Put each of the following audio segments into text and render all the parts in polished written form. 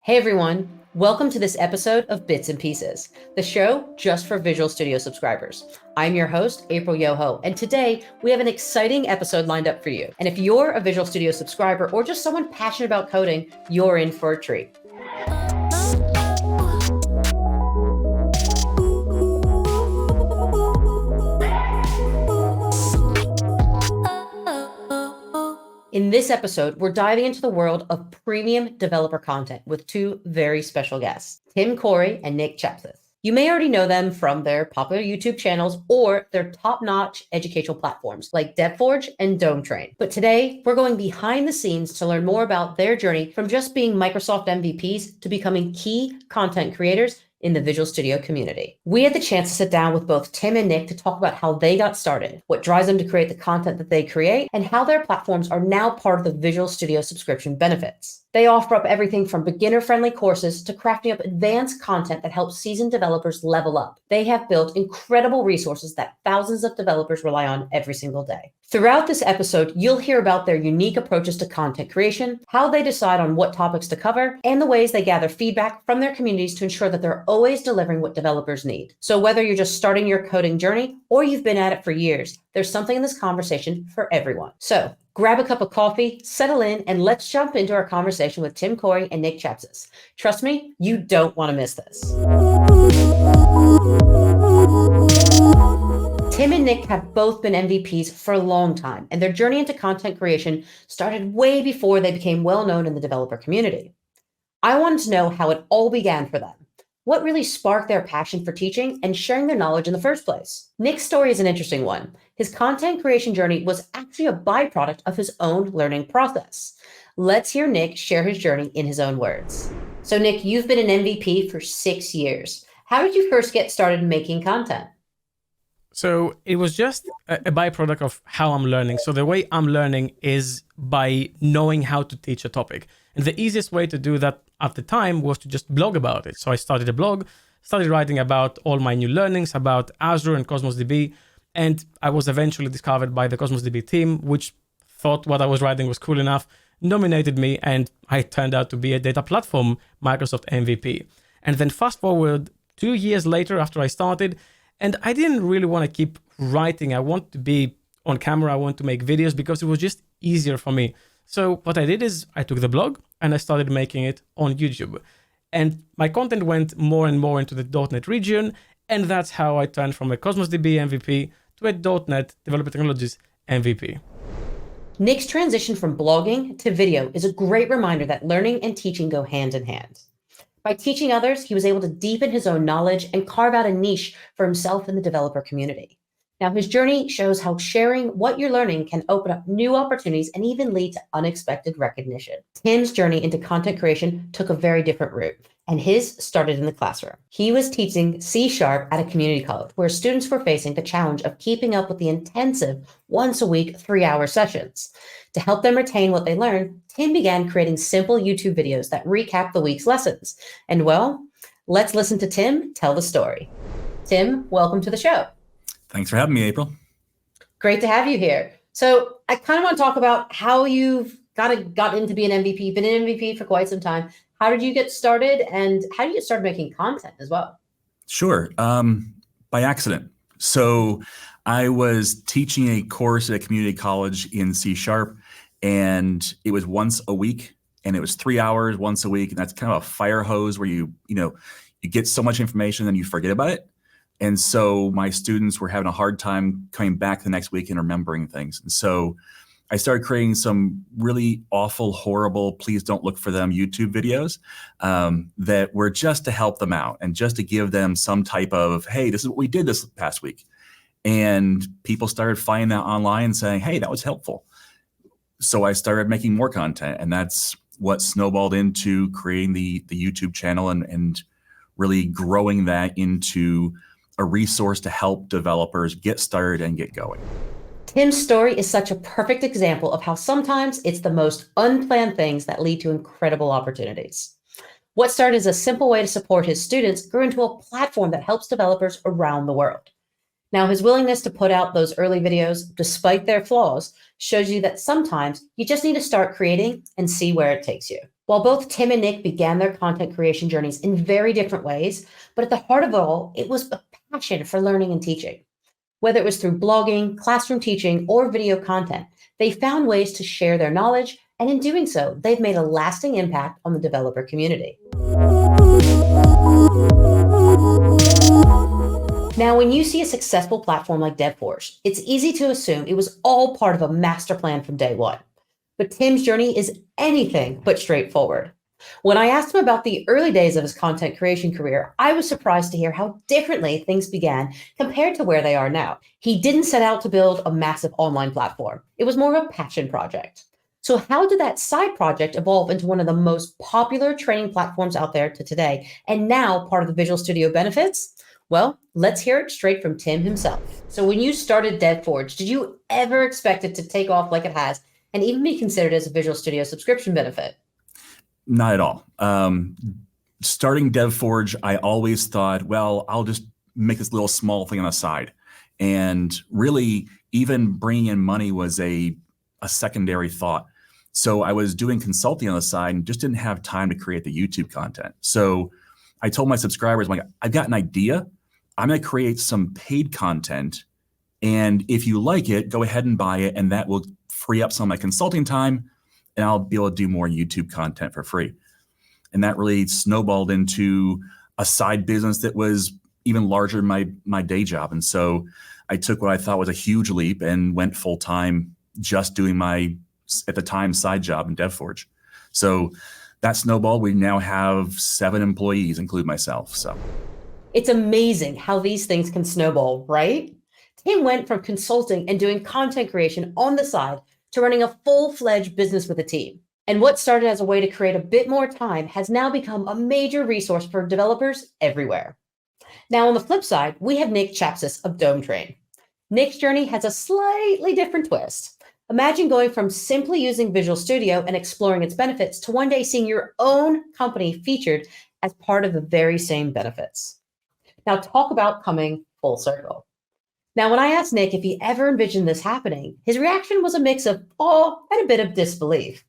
Hey everyone, welcome to this episode of Bits and Pieces, the show just for Visual Studio subscribers. I'm your host, April Yoho, and today we have an exciting episode lined up for you. And if you're a Visual Studio subscriber or just someone passionate about coding, you're in for a treat. In this episode, we're diving into the world of premium developer content with two very special guests, Tim Corey and Nick Chapsas. You may already know them from their popular YouTube channels or their top-notch educational platforms like DevForge and Dometrain. But today, we're going behind the scenes to learn more about their journey from just being Microsoft MVPs to becoming key content creators in the Visual Studio community. We had the chance to sit down with both Tim and Nick to talk about how they got started, what drives them to create the content that they create, and how their platforms are now part of the Visual Studio subscription benefits. They offer up everything from beginner-friendly courses to crafting up advanced content that helps seasoned developers level up. They have built incredible resources that thousands of developers rely on every single day. Throughout this episode, you'll hear about their unique approaches to content creation, how they decide on what topics to cover, and the ways they gather feedback from their communities to ensure that they're always delivering what developers need. So whether you're just starting your coding journey or you've been at it for years, there's something in this conversation for everyone. So grab a cup of coffee, settle in, and let's jump into our conversation with Tim Corey and Nick Chapsas. Trust me, you don't want to miss this. Tim and Nick have both been MVPs for a long time, and their journey into content creation started way before they became well known in the developer community. I wanted to know how it all began for them. What really sparked their passion for teaching and sharing their knowledge in the first place? Nick's story is an interesting one. His content creation journey was actually a byproduct of his own learning process. Let's hear Nick share his journey in his own words. So Nick, you've been an MVP for 6 years. How did you first get started making content? So it was just a byproduct of how I'm learning. So the way I'm learning is by knowing how to teach a topic. And the easiest way to do that at the time was to just blog about it. So I started a blog, started writing about all my new learnings about Azure and Cosmos DB. And I was eventually discovered by the Cosmos DB team, which thought what I was writing was cool enough, nominated me, and I turned out to be a data platform Microsoft MVP. And then fast forward 2 years later after I started, and I didn't really want to keep writing. I want to be on camera. I want to make videos because it was just easier for me. So what I did is I took the blog and I started making it on YouTube. And my content went more and more into the .NET region. And that's how I turned from a Cosmos DB MVP to a .NET Developer Technologies MVP. Nick's transition from blogging to video is a great reminder that learning and teaching go hand in hand. By teaching others, he was able to deepen his own knowledge and carve out a niche for himself in the developer community. Now, his journey shows how sharing what you're learning can open up new opportunities and even lead to unexpected recognition. Tim's journey into content creation took a very different route, and his started in the classroom. He was teaching C# at a community college where students were facing the challenge of keeping up with the intensive once-a-week 3-hour sessions. To help them retain what they learned, Tim began creating simple YouTube videos that recap the week's lessons. And well, let's listen to Tim tell the story. Tim, welcome to the show. Thanks for having me, April. Great to have you here. So I kind of want to talk about how you've got into being an MVP. You've been an MVP for quite some time. How did you get started, and how did you get started making content as well? Sure. By accident. So I was teaching a course at a community college in C#, and it was once a week, and it was 3 hours once a week. And that's kind of a fire hose where you get so much information and you forget about it. And so my students were having a hard time coming back the next week and remembering things. And so I started creating some really awful, horrible, please don't look for them YouTube videos that were just to help them out and just to give them some type of, hey, this is what we did this past week. And people started finding that online and saying, hey, that was helpful. So I started making more content, and that's what snowballed into creating the YouTube channel and really growing that into a resource to help developers get started and get going. Tim's story is such a perfect example of how sometimes it's the most unplanned things that lead to incredible opportunities. What started as a simple way to support his students grew into a platform that helps developers around the world. Now, his willingness to put out those early videos, despite their flaws, shows you that sometimes you just need to start creating and see where it takes you. While both Tim and Nick began their content creation journeys in very different ways, but at the heart of it all, it was a passion for learning and teaching. Whether it was through blogging, classroom teaching, or video content, they found ways to share their knowledge, and in doing so, they've made a lasting impact on the developer community. Now, when you see a successful platform like DevForge, it's easy to assume it was all part of a master plan from day one. But Tim's journey is anything but straightforward. When I asked him about the early days of his content creation career, I was surprised to hear how differently things began compared to where they are now. He didn't set out to build a massive online platform. It was more of a passion project. So how did that side project evolve into one of the most popular training platforms out there to today, and now part of the Visual Studio benefits? Well, let's hear it straight from Tim himself. So when you started DevForge, did you ever expect it to take off like it has and even be considered as a Visual Studio subscription benefit? Not at all. Starting DevForge, I always thought, well, I'll just make this little small thing on the side. And really, even bringing in money was a secondary thought. So I was doing consulting on the side and just didn't have time to create the YouTube content. So I told my subscribers, I'm like, I've got an idea. I'm going to create some paid content. And if you like it, go ahead and buy it. And that will free up some of my consulting time, and I'll be able to do more YouTube content for free. And that really snowballed into a side business that was even larger than my day job. And so I took what I thought was a huge leap and went full time just doing my, at the time, side job in DevForge. So that snowballed. We now have 7 employees, including myself. So it's amazing how these things can snowball, right? Tim went from consulting and doing content creation on the side to running a full-fledged business with a team. And what started as a way to create a bit more time has now become a major resource for developers everywhere. Now, on the flip side, we have Nick Chapsas of Dometrain. Nick's journey has a slightly different twist. Imagine going from simply using Visual Studio and exploring its benefits to one day seeing your own company featured as part of the very same benefits. Now, talk about coming full circle. Now, when I asked Nick if he ever envisioned this happening, his reaction was a mix of awe and a bit of disbelief.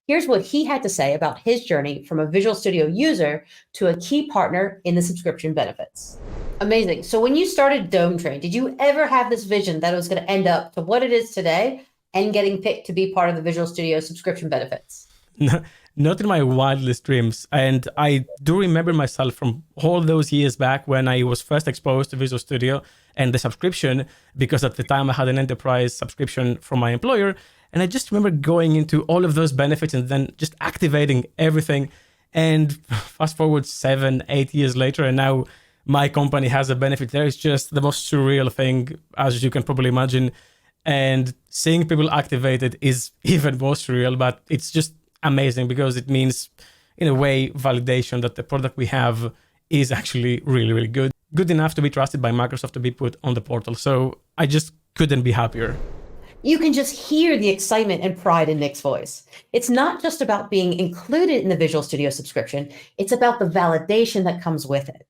Here's what he had to say about his journey from a Visual Studio user to a key partner in the subscription benefits. Amazing. So when you started Dometrain, did you ever have this vision that it was going to end up to what it is today and getting picked to be part of the Visual Studio subscription benefits? No, not in my wildest dreams. And I do remember myself from all those years back when I was first exposed to Visual Studio and the subscription, because at the time I had an enterprise subscription from my employer. And I just remember going into all of those benefits and then just activating everything. And fast forward 7, 8 years later, and now my company has a benefit there. It's just the most surreal thing, as you can probably imagine. And seeing people activate it is even more surreal, but it's just amazing because it means, in a way, validation that the product we have is actually really, really good. Good enough to be trusted by Microsoft to be put on the portal. So I just couldn't be happier. You can just hear the excitement and pride in Nick's voice. It's not just about being included in the Visual Studio subscription, it's about the validation that comes with it.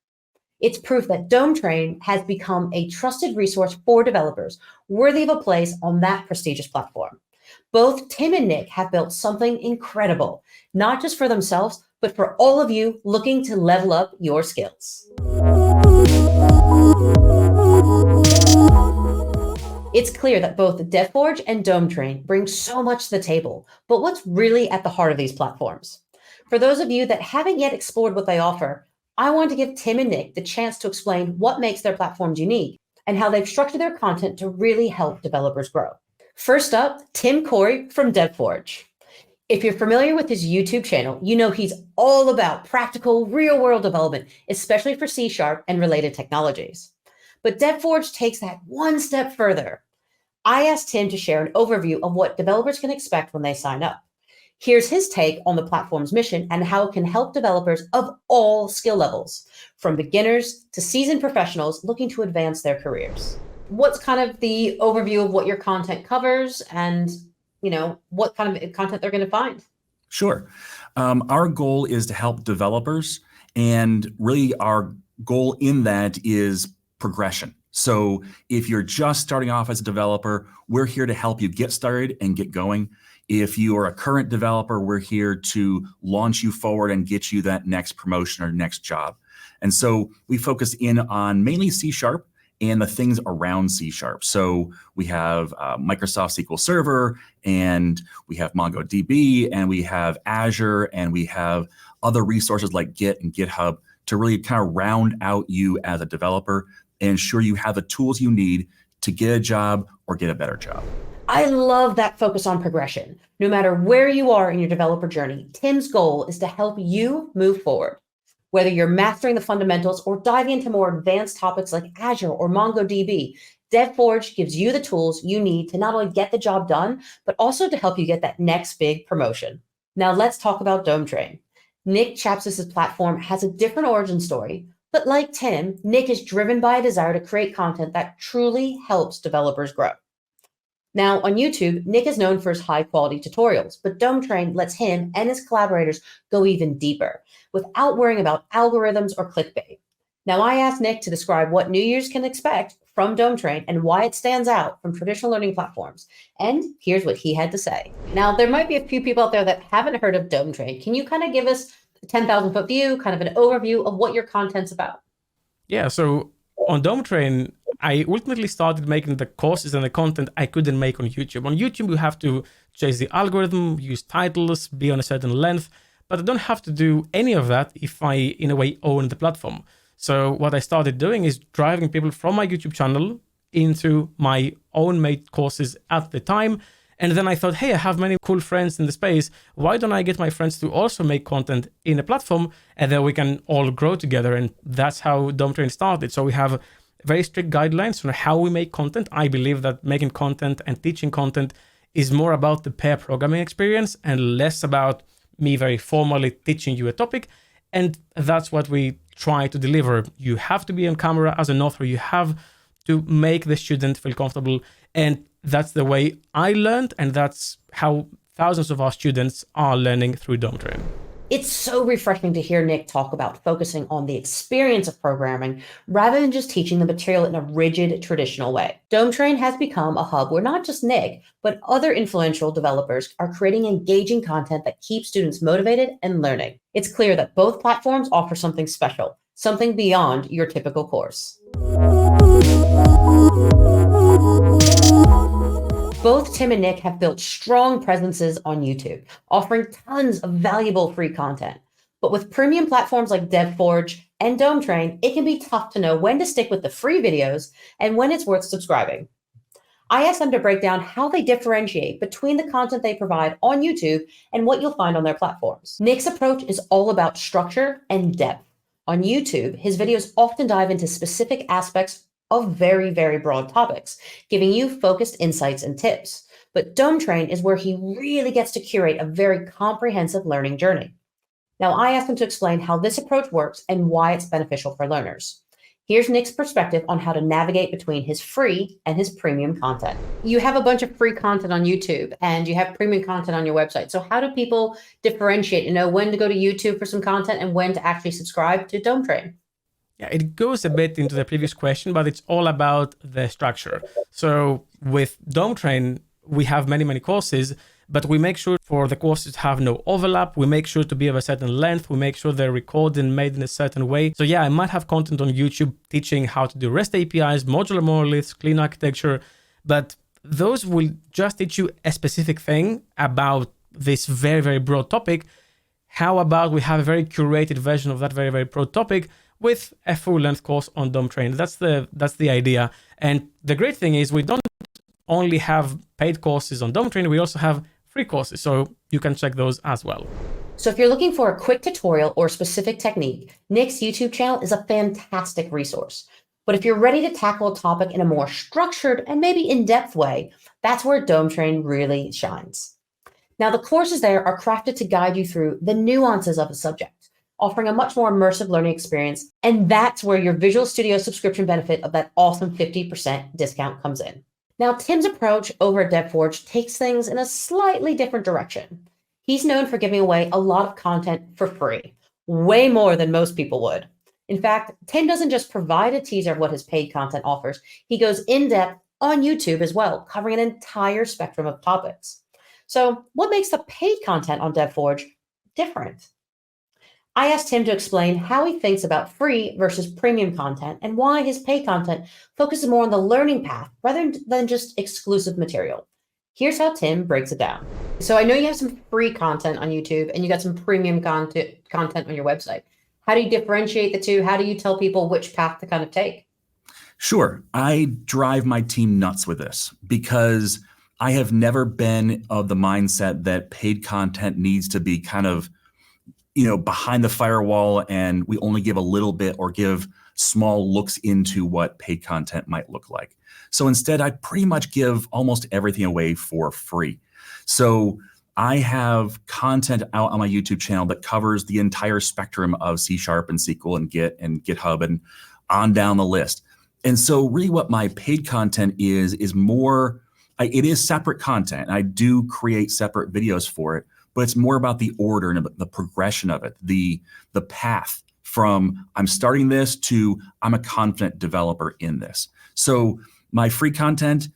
It's proof that Dometrain has become a trusted resource for developers, worthy of a place on that prestigious platform. Both Tim and Nick have built something incredible, not just for themselves, but for all of you looking to level up your skills. It's clear that both DevForge and Dometrain bring so much to the table, but what's really at the heart of these platforms? For those of you that haven't yet explored what they offer, I want to give Tim and Nick the chance to explain what makes their platforms unique and how they've structured their content to really help developers grow. First up, Tim Corey from DevForge. If you're familiar with his YouTube channel, you know he's all about practical, real-world development, especially for C# and related technologies. But DevForge takes that one step further. I asked Tim to share an overview of what developers can expect when they sign up. Here's his take on the platform's mission and how it can help developers of all skill levels, from beginners to seasoned professionals looking to advance their careers. What's kind of the overview of what your content covers and, what kind of content they're going to find? Sure. Our goal is to help developers, and really our goal in that is progression. So if you're just starting off as a developer, we're here to help you get started and get going. If you are a current developer, we're here to launch you forward and get you that next promotion or next job. And so we focus in on mainly C# and the things around C#. So we have Microsoft SQL Server, and we have MongoDB, and we have Azure, and we have other resources like Git and GitHub to really kind of round out you as a developer and ensure you have the tools you need to get a job or get a better job. I love that focus on progression. No matter where you are in your developer journey, Tim's goal is to help you move forward. Whether you're mastering the fundamentals or diving into more advanced topics like Azure or MongoDB, DevForge gives you the tools you need to not only get the job done, but also to help you get that next big promotion. Now let's talk about Dometrain. Nick Chapsas' platform has a different origin story, but like Tim, Nick is driven by a desire to create content that truly helps developers grow. Now, on YouTube, Nick is known for his high-quality tutorials, but Dometrain lets him and his collaborators go even deeper without worrying about algorithms or clickbait. Now, I asked Nick to describe what new users can expect from Dometrain and why it stands out from traditional learning platforms. And here's what he had to say. Now, there might be a few people out there that haven't heard of Dometrain. Can you kind of give us a 10,000-foot view, kind of an overview of what your content's about? Yeah, so on Dometrain, I ultimately started making the courses and the content I couldn't make on YouTube. On YouTube, you have to chase the algorithm, use titles, be on a certain length, but I don't have to do any of that if I, in a way, own the platform. So what I started doing is driving people from my YouTube channel into my own made courses at the time. And then I thought, hey, I have many cool friends in the space. Why don't I get my friends to also make content in a platform, and then we can all grow together? And that's how Dometrain started. So we have very strict guidelines on how we make content. I believe that making content and teaching content is more about the pair programming experience and less about me very formally teaching you a topic. And that's what we try to deliver. You have to be on camera as an author. You have to make the student feel comfortable. And that's the way I learned. And that's how thousands of our students are learning through Dometrain. It's so refreshing to hear Nick talk about focusing on the experience of programming rather than just teaching the material in a rigid, traditional way. Dometrain has become a hub where not just Nick, but other influential developers are creating engaging content that keeps students motivated and learning. It's clear that both platforms offer something special, something beyond your typical course. Both Tim and Nick have built strong presences on YouTube, offering tons of valuable free content. But with premium platforms like DevForge and Dometrain, it can be tough to know when to stick with the free videos and when it's worth subscribing. I asked them to break down how they differentiate between the content they provide on YouTube and what you'll find on their platforms. Nick's approach is all about structure and depth. On YouTube, his videos often dive into specific aspects of very, very broad topics, giving you focused insights and tips. But Dometrain is where he really gets to curate a very comprehensive learning journey. Now, I asked him to explain how this approach works and why it's beneficial for learners. Here's Nick's perspective on how to navigate between his free and his premium content. You have a bunch of free content on YouTube and you have premium content on your website. So how do people differentiate and know when to go to YouTube for some content and when to actually subscribe to Dometrain? Yeah, it goes a bit into the previous question, but it's all about the structure. So with Dometrain, we have many courses, but we make sure for the courses to have no overlap. We make sure to be of a certain length. We make sure they're recorded and made in a certain way. So yeah, I might have content on YouTube teaching how to do REST APIs, modular monoliths, clean architecture, but those will just teach you a specific thing about this very broad topic. How about we have a very curated version of that very broad topic with a full-length course on Dometrain? That's the idea. And the great thing is we don't only have paid courses on Dometrain, we also have free courses, so you can check those as well. So if you're looking for a quick tutorial or specific technique, Nick's YouTube channel is a fantastic resource. But if you're ready to tackle a topic in a more structured and maybe in-depth way, that's where Dometrain really shines. Now, the courses there are crafted to guide you through the nuances of a subject, offering a much more immersive learning experience. And that's where your Visual Studio subscription benefit of that awesome 50% discount comes in. Now, Tim's approach over at DevForge takes things in a slightly different direction. He's known for giving away a lot of content for free, way more than most people would. In fact, Tim doesn't just provide a teaser of what his paid content offers. He goes in depth on YouTube as well, covering an entire spectrum of topics. So, what makes the paid content on DevForge different? I asked him to explain how he thinks about free versus premium content and why his paid content focuses more on the learning path rather than just exclusive material. Here's how Tim breaks it down. So I know you have some free content on YouTube and you got some premium content on your website. How do you differentiate the two? How do you tell people which path to kind of take? Sure. I drive my team nuts with this because I have never been of the mindset that paid content needs to be kind of, behind the firewall and we only give a little bit or give small looks into what paid content might look like. So instead, I pretty much give almost everything away for free. So I have content out on my YouTube channel that covers the entire spectrum of C# and SQL and Git and GitHub and on down the list. And so really what my paid content is more, it is separate content. I do create separate videos for it, but it's more about the order and the progression of it, the path from I'm starting this to I'm a confident developer in this. So my free content,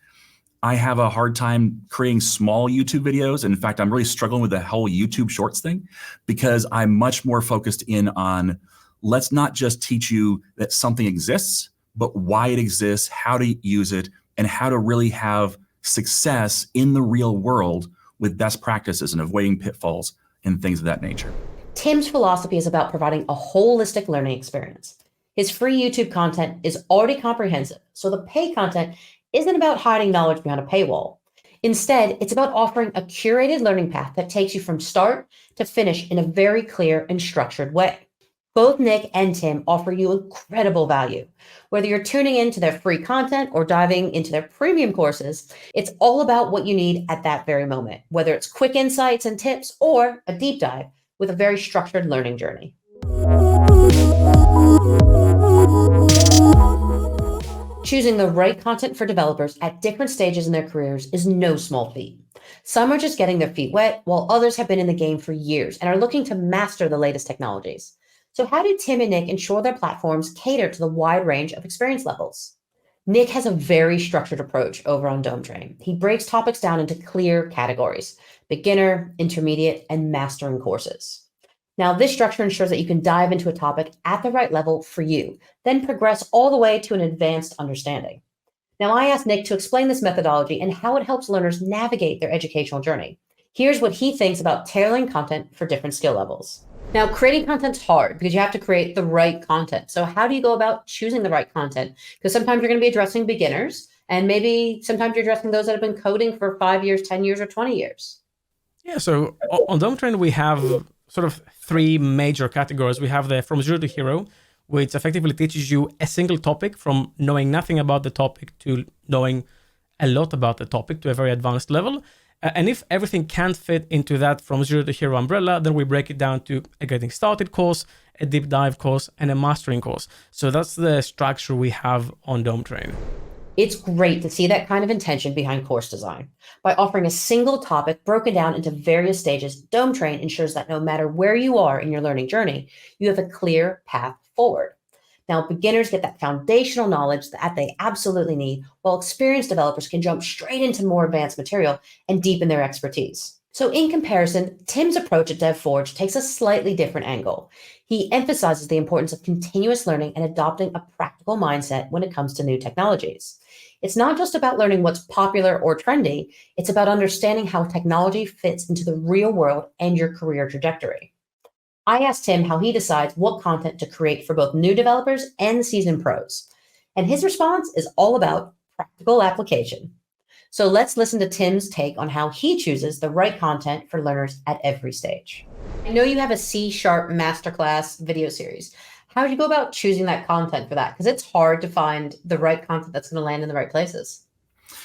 I have a hard time creating small YouTube videos. And in fact, I'm really struggling with the whole YouTube Shorts thing because I'm much more focused in on let's not just teach you that something exists, but why it exists, how to use it, and how to really have success in the real world with best practices and avoiding pitfalls and things of that nature. Tim's philosophy is about providing a holistic learning experience. His free YouTube content is already comprehensive, so the paid content isn't about hiding knowledge behind a paywall. Instead, it's about offering a curated learning path that takes you from start to finish in a very clear and structured way. Both Nick and Tim offer you incredible value. Whether you're tuning into their free content or diving into their premium courses, it's all about what you need at that very moment, whether it's quick insights and tips or a deep dive with a very structured learning journey. Choosing the right content for developers at different stages in their careers is no small feat. Some are just getting their feet wet, while others have been in the game for years and are looking to master the latest technologies. So how do Tim and Nick ensure their platforms cater to the wide range of experience levels? Nick has a very structured approach over on Dometrain. He breaks topics down into clear categories: beginner, intermediate, and mastering courses. Now, this structure ensures that you can dive into a topic at the right level for you, then progress all the way to an advanced understanding. Now, I asked Nick to explain this methodology and how it helps learners navigate their educational journey. Here's what he thinks about tailoring content for different skill levels. Now, creating content's hard because you have to create the right content. So how do you go about choosing the right content? Because sometimes you're going to be addressing beginners, and maybe sometimes you're addressing those that have been coding for 5 years, 10 years, or 20 years. Yeah, so on Dometrain, we have sort of three major categories. We have the From Zero to Hero, which effectively teaches you a single topic from knowing nothing about the topic to knowing a lot about the topic to a very advanced level. And if everything can't fit into that From Zero to Hero umbrella, then we break it down to a Getting Started course, a Deep Dive course, and a Mastering course. So that's the structure we have on Dometrain. It's great to see that kind of intention behind course design. By offering a single topic broken down into various stages, Dometrain ensures that no matter where you are in your learning journey, you have a clear path forward. Now, beginners get that foundational knowledge that they absolutely need, while experienced developers can jump straight into more advanced material and deepen their expertise. So in comparison, Tim's approach at DevForge takes a slightly different angle. He emphasizes the importance of continuous learning and adopting a practical mindset when it comes to new technologies. It's not just about learning what's popular or trendy, it's about understanding how technology fits into the real world and your career trajectory. I asked him how he decides what content to create for both new developers and seasoned pros. And his response is all about practical application. So let's listen to Tim's take on how he chooses the right content for learners at every stage. I know you have a C# masterclass video series. How do you go about choosing that content for that? Because it's hard to find the right content that's going to land in the right places.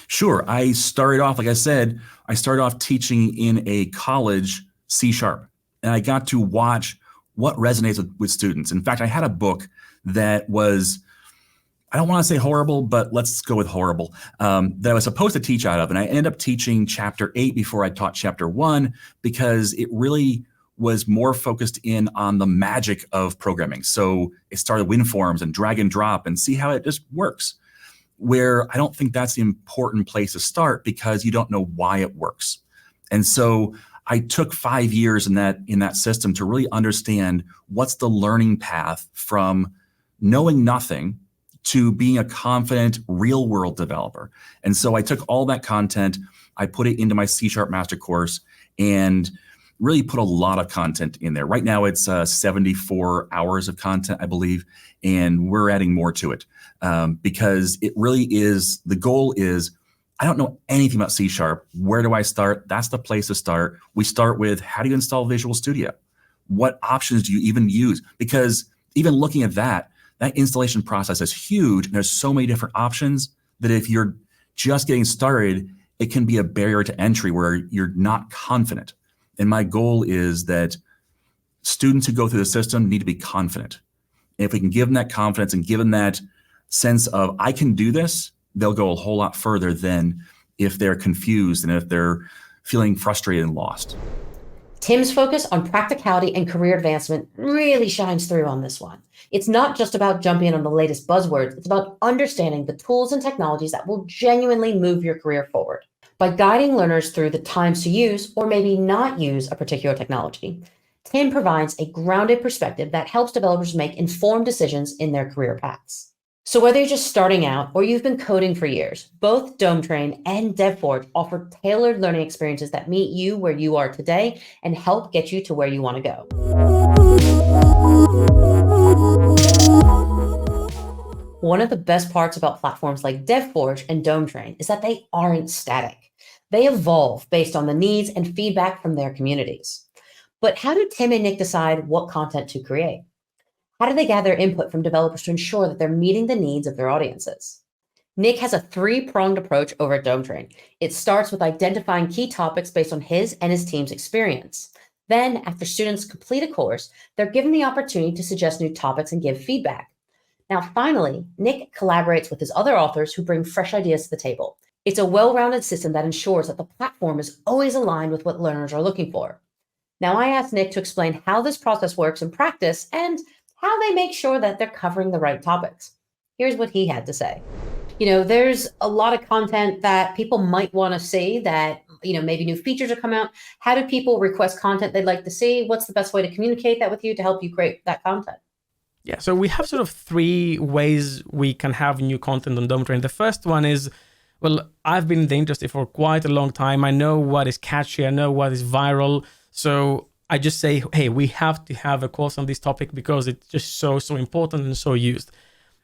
Sure. I started off, like I said, teaching in a college C#. And I got to watch what resonates with students. In fact, I had a book that was, I don't want to say horrible, but let's go with horrible, that I was supposed to teach out of. And I ended up teaching chapter 8 before I taught chapter 1 because it really was more focused in on the magic of programming. So it started WinForms and drag and drop and see how it just works, where I don't think that's the important place to start because you don't know why it works. And so I took 5 years in that system to really understand what's the learning path from knowing nothing to being a confident real world developer. And so I took all that content, I put it into my C# master course, and really put a lot of content in there. Right now it's 74 hours of content, I believe, and we're adding more to it because it really is, the goal is, I don't know anything about C#. Where do I start? That's the place to start. We start with, how do you install Visual Studio? What options do you even use? Because even looking at that installation process is huge, and there's so many different options that if you're just getting started, it can be a barrier to entry where you're not confident. And my goal is that students who go through the system need to be confident. And if we can give them that confidence and give them that sense of, I can do this, they'll go a whole lot further than if they're confused and if they're feeling frustrated and lost. Tim's focus on practicality and career advancement really shines through on this one. It's not just about jumping in on the latest buzzwords, it's about understanding the tools and technologies that will genuinely move your career forward. By guiding learners through the times to use or maybe not use a particular technology, Tim provides a grounded perspective that helps developers make informed decisions in their career paths. So whether you're just starting out or you've been coding for years, both Dometrain and DevForge offer tailored learning experiences that meet you where you are today and help get you to where you want to go. One of the best parts about platforms like DevForge and Dometrain is that they aren't static. They evolve based on the needs and feedback from their communities. But how do Tim and Nick decide what content to create? How do they gather input from developers to ensure that they're meeting the needs of their audiences? Nick has a three-pronged approach over at Dometrain. It starts with identifying key topics based on his and his team's experience. Then, after students complete a course, they're given the opportunity to suggest new topics and give feedback. Now, finally, Nick collaborates with his other authors who bring fresh ideas to the table. It's a well-rounded system that ensures that the platform is always aligned with what learners are looking for. Now, I asked Nick to explain how this process works in practice and how they make sure that they're covering the right topics. Here's what he had to say. There's a lot of content that people might want to see that, maybe new features are coming out. How do people request content they'd like to see? What's the best way to communicate that with you to help you create that content? Yeah, so we have sort of three ways we can have new content on Dometrain. The first one is, well, I've been in the industry for quite a long time. I know what is catchy. I know what is viral. So I just say, hey, we have to have a course on this topic because it's just so important and so used.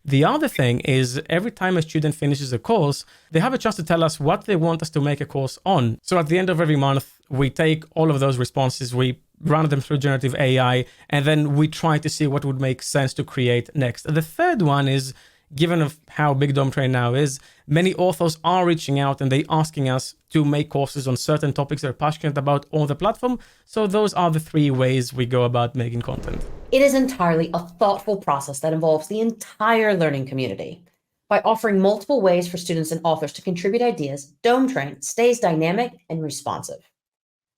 The other thing is every time a student finishes a course, they have a chance to tell us what they want us to make a course on. So at the end of every month, we take all of those responses, we run them through generative AI, and then we try to see what would make sense to create next. And the third one is, given of how big Dometrain now is, many authors are reaching out and they asking us to make courses on certain topics they're passionate about on the platform. So those are the three ways we go about making content. It is entirely a thoughtful process that involves the entire learning community. By offering multiple ways for students and authors to contribute ideas, Dometrain stays dynamic and responsive.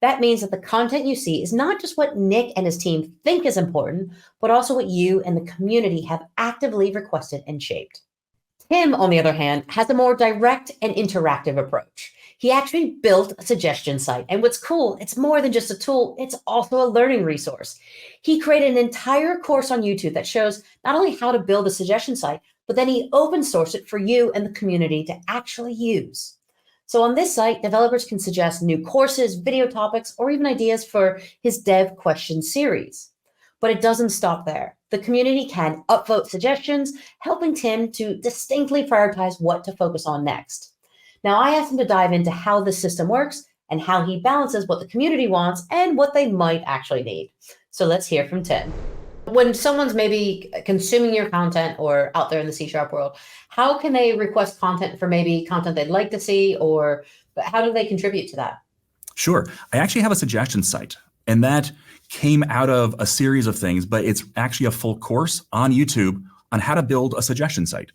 That means that the content you see is not just what Nick and his team think is important, but also what you and the community have actively requested and shaped. Tim, on the other hand, has a more direct and interactive approach. He actually built a suggestion site. And what's cool, it's more than just a tool, it's also a learning resource. He created an entire course on YouTube that shows not only how to build a suggestion site, but then he open sourced it for you and the community to actually use. So on this site, developers can suggest new courses, video topics, or even ideas for his Dev Question series. But it doesn't stop there. The community can upvote suggestions, helping Tim to distinctly prioritize what to focus on next. Now, I asked him to dive into how this system works and how he balances what the community wants and what they might actually need. So let's hear from Tim. When someone's maybe consuming your content or out there in the C# world, how can they request content for maybe content they'd like to see, or how do they contribute to that? Sure. I actually have a suggestion site, and that came out of a series of things, but it's actually a full course on YouTube on how to build a suggestion site.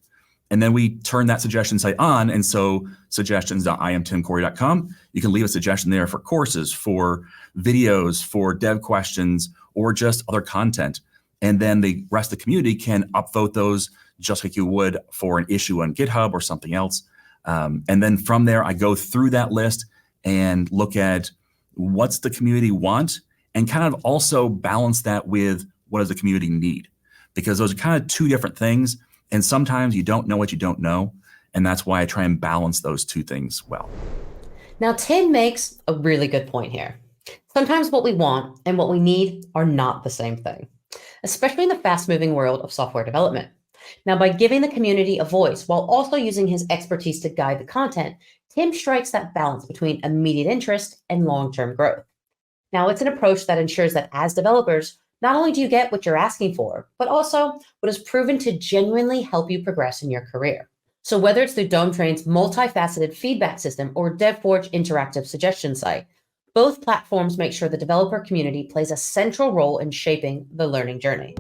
And then we turn that suggestion site on. And so suggestions.iamtimcorey.com, you can leave a suggestion there for courses, for videos, for dev questions, or just other content. And then the rest of the community can upvote those just like you would for an issue on GitHub or something else. And then from there, I go through that list and look at what's the community want, and kind of also balance that with what does the community need? Because those are kind of two different things. And sometimes you don't know what you don't know. And that's why I try and balance those two things well. Now, Tim makes a really good point here. Sometimes what we want and what we need are not the same thing, especially in the fast-moving world of software development. Now, by giving the community a voice while also using his expertise to guide the content, Tim strikes that balance between immediate interest and long-term growth. Now, it's an approach that ensures that as developers, not only do you get what you're asking for, but also what is proven to genuinely help you progress in your career. So whether it's through Dometrain's multifaceted feedback system or DevForge interactive suggestion site, both platforms make sure the developer community plays a central role in shaping the learning journey.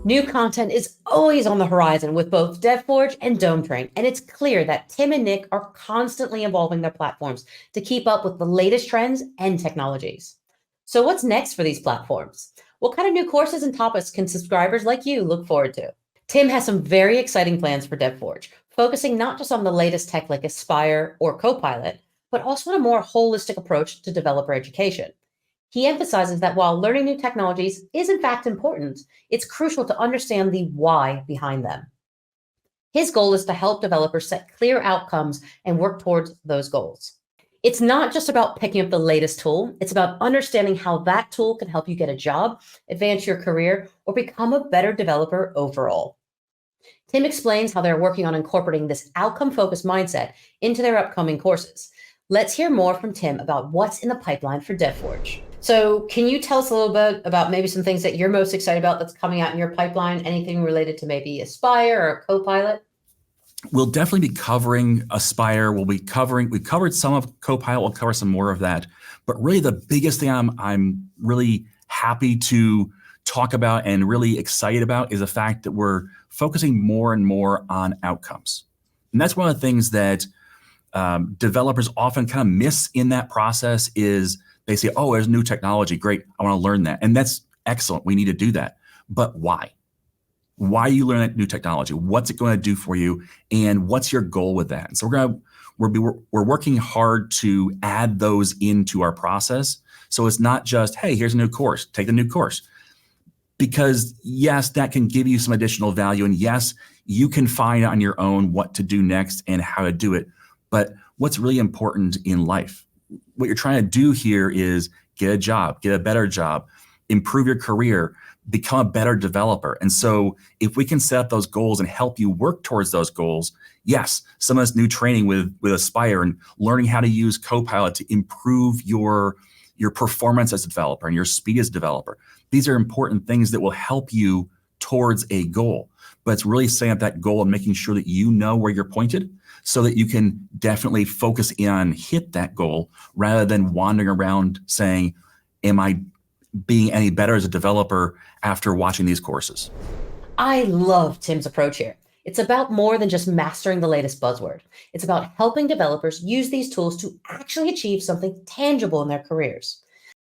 New content is always on the horizon with both DevForge and Dometrain, and it's clear that Tim and Nick are constantly evolving their platforms to keep up with the latest trends and technologies. So what's next for these platforms? What kind of new courses and topics can subscribers like you look forward to? Tim has some very exciting plans for DevForge, focusing not just on the latest tech like Aspire or Copilot, but also on a more holistic approach to developer education. He emphasizes that while learning new technologies is in fact important, it's crucial to understand the why behind them. His goal is to help developers set clear outcomes and work towards those goals. It's not just about picking up the latest tool, it's about understanding how that tool can help you get a job, advance your career, or become a better developer overall. Tim explains how they're working on incorporating this outcome-focused mindset into their upcoming courses. Let's hear more from Tim about what's in the pipeline for DevForge. So can you tell us a little bit about maybe some things that you're most excited about that's coming out in your pipeline? Anything related to maybe Aspire or Copilot? We'll definitely be covering Aspire. We've covered some of Copilot. We'll cover some more of that. But really the biggest thing I'm really happy to talk about and really excited about is the fact that we're focusing more and more on outcomes. And that's one of the things that developers often kind of miss in that process is they say, oh, there's new technology. Great. I want to learn that. And that's excellent. We need to do that. But why? Why you learn that new technology? What's it going to do for you? And what's your goal with that? And so we're working hard to add those into our process. So it's not just, hey, here's a new course, take the new course. Because yes, that can give you some additional value. And yes, you can find on your own what to do next and how to do it. But what's really important in life, what you're trying to do here is get a job, get a better job, improve your career, become a better developer. And so if we can set up those goals and help you work towards those goals, yes, some of this new training with Aspire and learning how to use Copilot to improve your performance as a developer and your speed as a developer. These are important things that will help you towards a goal. But it's really setting up that goal and making sure that you know where you're pointed so that you can definitely focus in on hit that goal rather than wandering around saying, am I being any better as a developer after watching these courses? I love Tim's approach here. It's about more than just mastering the latest buzzword. It's about helping developers use these tools to actually achieve something tangible in their careers.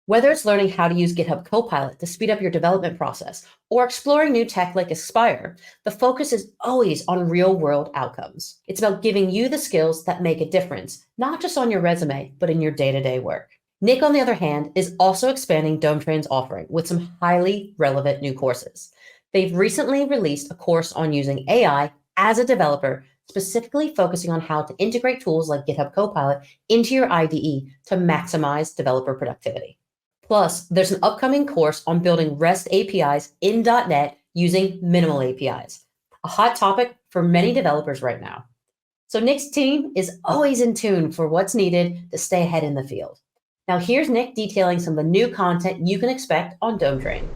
Whether it's learning how to use GitHub Copilot to speed up your development process or exploring new tech like Aspire, the focus is always on real-world outcomes. It's about giving you the skills that make a difference, not just on your resume, but in your day-to-day work. Nick, on the other hand, is also expanding Dometrain's offering with some highly relevant new courses. They've recently released a course on using AI as a developer, specifically focusing on how to integrate tools like GitHub Copilot into your IDE to maximize developer productivity. Plus, there's an upcoming course on building REST APIs in .NET using minimal APIs, a hot topic for many developers right now. So Nick's team is always in tune for what's needed to stay ahead in the field. Now here's Nick detailing some of the new content you can expect on Dometrain.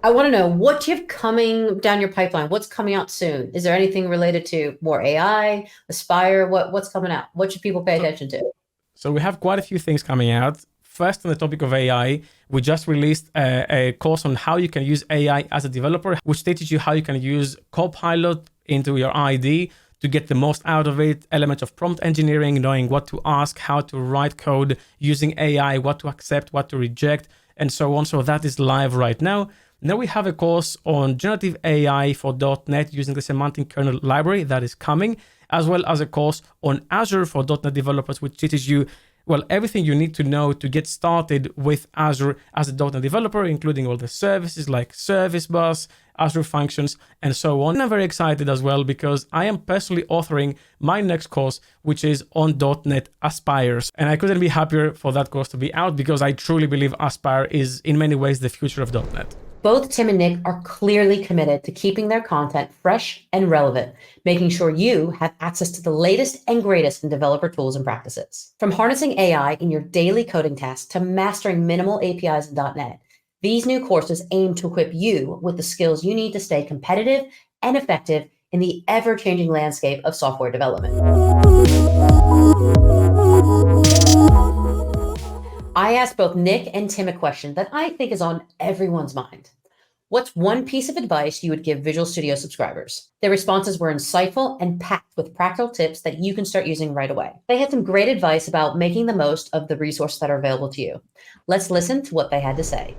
I want to know what you have coming down your pipeline. What's coming out soon? Is there anything related to more AI, Aspire? What's coming out? What should people pay attention to? So we have quite a few things coming out. First, on the topic of AI, we just released a course on how you can use AI as a developer, which teaches you how you can use Copilot into your IDE to get the most out of it, elements of prompt engineering, knowing what to ask, how to write code using AI, what to accept, what to reject, and so on. So that is live right now. Then we have a course on generative AI for .NET using the semantic kernel library that is coming. as well as a course on Azure for .NET developers, which teaches you, well, everything you need to know to get started with Azure as a .NET developer, including all the services like Service Bus, Azure Functions, and so on. And I'm very excited as well because I am personally authoring my next course, which is on .NET Aspires. And I couldn't be happier for that course to be out because I truly believe Aspire is in many ways the future of .NET. Both Tim and Nick are clearly committed to keeping their content fresh and relevant, making sure you have access to the latest and greatest in developer tools and practices. From harnessing AI in your daily coding tasks to mastering minimal APIs in .NET, these new courses aim to equip you with the skills you need to stay competitive and effective in the ever-changing landscape of software development. I asked both Nick and Tim a question that I think is on everyone's mind. What's one piece of advice you would give Visual Studio subscribers? Their responses were insightful and packed with practical tips that you can start using right away. They had some great advice about making the most of the resources that are available to you. Let's listen to what they had to say.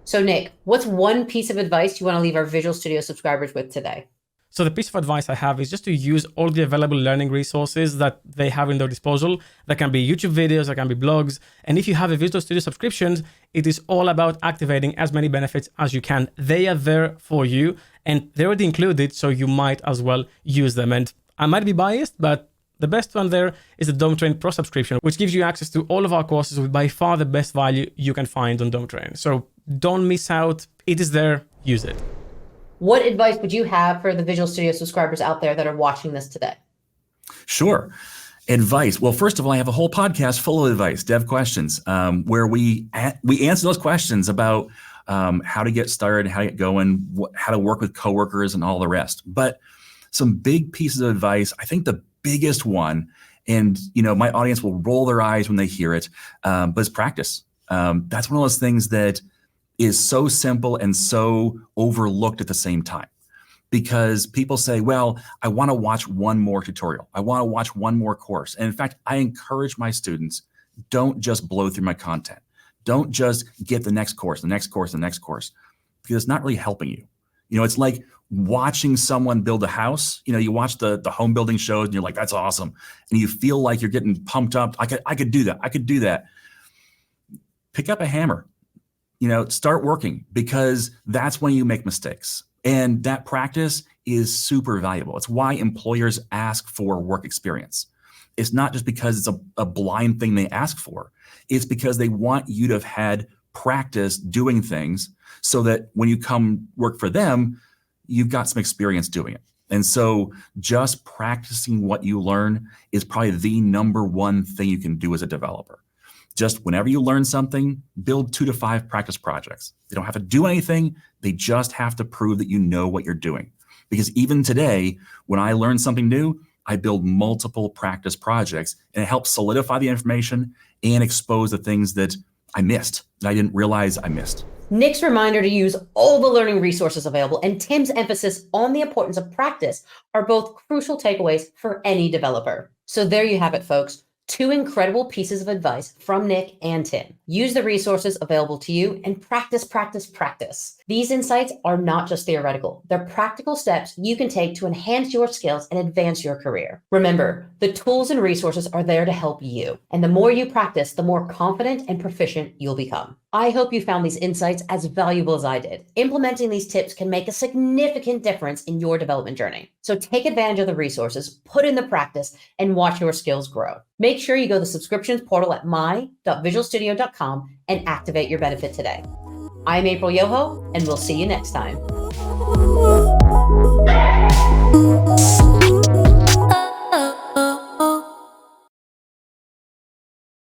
So Nick, what's one piece of advice you want to leave our Visual Studio subscribers with today? So the piece of advice I have is just to use all the available learning resources that they have in their disposal. That can be YouTube videos, that can be blogs. And if you have a Visual Studio subscription, it is all about activating as many benefits as you can. They are there for you and they're already included, so you might as well use them. And I might be biased, but the best one there is the Dometrain Pro subscription, which gives you access to all of our courses with by far the best value you can find on Dometrain. So don't miss out. It is there. Use it. What advice would you have for the Visual Studio subscribers out there that are watching this today? Sure. Advice. Well, first of all, I have a whole podcast full of advice, Dev Questions, where we answer those questions about how to get started, how to get going, how to work with coworkers and all the rest. But some big pieces of advice, I think the biggest one, and my audience will roll their eyes when they hear it, but it's practice. That's one of those things that is so simple and so overlooked at the same time, because people say, well, I want to watch one more tutorial. I want to watch one more course. And in fact, I encourage my students, don't just blow through my content. Don't just get the next course, the next course, the next course, because it's not really helping you. It's like watching someone build a house. You watch the home building shows and you're like, that's awesome. And you feel like you're getting pumped up. I could do that. I could do that. Pick up a hammer. Start working, because that's when you make mistakes. And that practice is super valuable. It's why employers ask for work experience. It's not just because it's a blind thing they ask for. It's because they want you to have had practice doing things so that when you come work for them, you've got some experience doing it. And so just practicing what you learn is probably the number one thing you can do as a developer. Just whenever you learn something, build 2 to 5 practice projects. They don't have to do anything. They just have to prove that you know what you're doing. Because even today, when I learn something new, I build multiple practice projects, and it helps solidify the information and expose the things that I missed, that I didn't realize I missed. Nick's reminder to use all the learning resources available and Tim's emphasis on the importance of practice are both crucial takeaways for any developer. So there you have it, folks. 2 incredible pieces of advice from Nick and Tim. Use the resources available to you and practice, practice, practice. These insights are not just theoretical. They're practical steps you can take to enhance your skills and advance your career. Remember, the tools and resources are there to help you. And the more you practice, the more confident and proficient you'll become. I hope you found these insights as valuable as I did. Implementing these tips can make a significant difference in your development journey. So take advantage of the resources, put in the practice, and watch your skills grow. Make sure you go to the subscriptions portal at my.visualstudio.com and activate your benefit today. I'm April Yoho, and we'll see you next time.